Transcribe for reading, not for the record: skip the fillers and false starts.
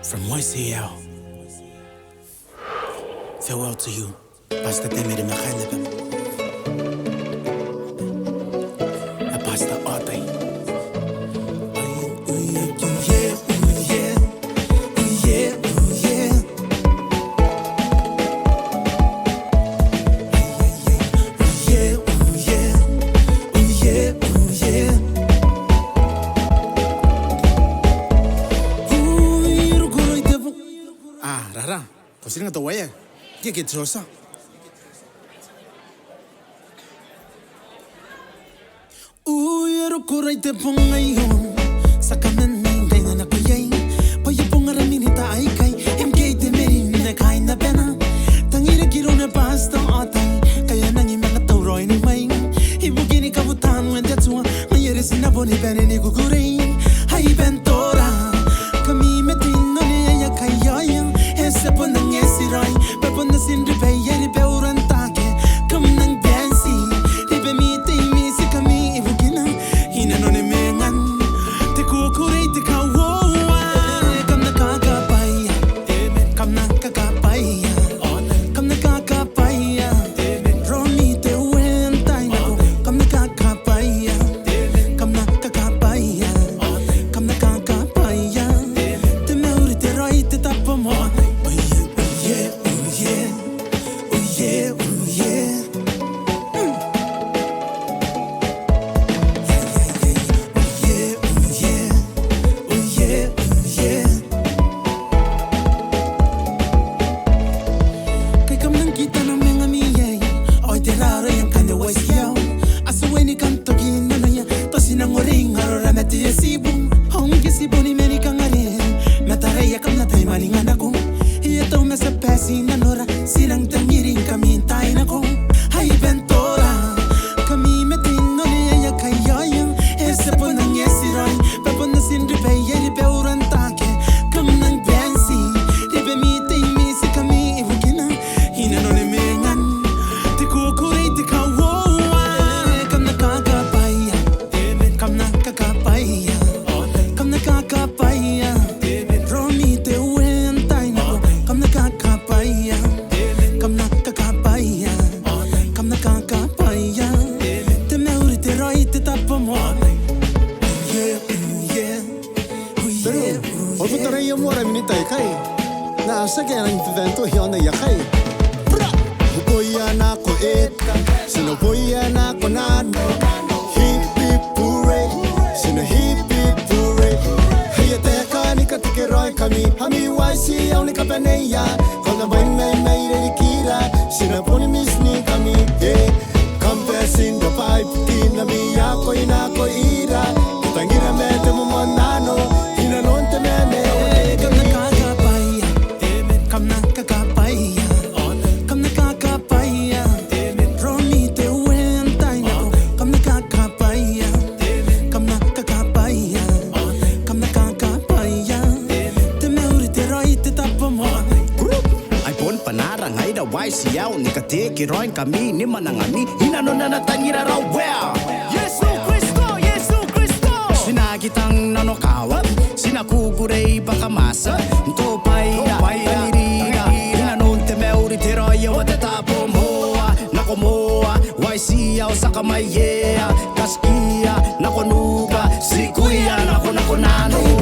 From YCL, farewell to you. Basta temere makhalabam. Na basta otay. Rara, kau sini tahu ya? Dia gitu dosa. Uyero kurai te pongai hon, sakamen dengan aku yai. Paya pongaran ini tak aikai, MTK te meri na kai na pena. Tangira kiro na pasta atai, kaya nangi mga tauroi ni mai. Ibu gini kabutan when that's one, mayere sinaboni bene ni kukurei. Hai bentora, kami metino ni ya kaya. Se pone en ese rai, me pone sin ribe y el peuran taque, come nang bensi, ribe mi te mi se kami ibukina, hina no ne mengan, te kukure te kawoa, kam na kakapaya, kam na kakapaya, kam na kakapaya, romi te wentai na ko, kam na kakapaya, kam na kakapaya, kam na kakapaya, te meuri te rai te tapo mo. Silang tangiring kami tay na ko. Hay bentora, kami metin no niya kayayang. Ese po nang yesiray, pepo na sindripe yeri peuran take. Kam nang bensi, ribe mi te mi si kami ibukina. Hina no ne mengan, te kukure te kawoa. Kam na kakapaya, kam na kakapaya, kam na kakapaya. Romi te wentay na ko, kam na kakapaya. Kam na kakapaya, kam na kakapaya. Te meuri te roi te tapo mo. Pero, o putara yung mora minita kay. Na sa kaya nang evento hiyon na yakay. Huboya na ko eta, sinoboya na ko nano. Hip hip hooray, sino hip hip hooray. Hey teka ni katike roi kami, hami waisi au ni kapaneya. Kona bay may kira, sina poni misni kami. Yeah, confessing the pipe, tinami ako inako ira. Tangira mete mo manano, hinanon te mene. Kam na kakapaya, kam na kakapaya, kam na kakapaya. Romi te wentay na ko, kam na kakapaya, kam na kakapaya, kam na kakapaya. Te meuri te roi te tapo mo. Ay pon panarang ay daw ay siyaw ni katiki roin kami ni manangami hinano na natangira raw well. Yesu Kristo sinagitang nanokawat sinakugurey baka masa topay paniriga hinanon te meuri te roya wa te tapo moa nakomoa wai siyaw sa kamay yeah kaskia nakonuga si kuya nako nano.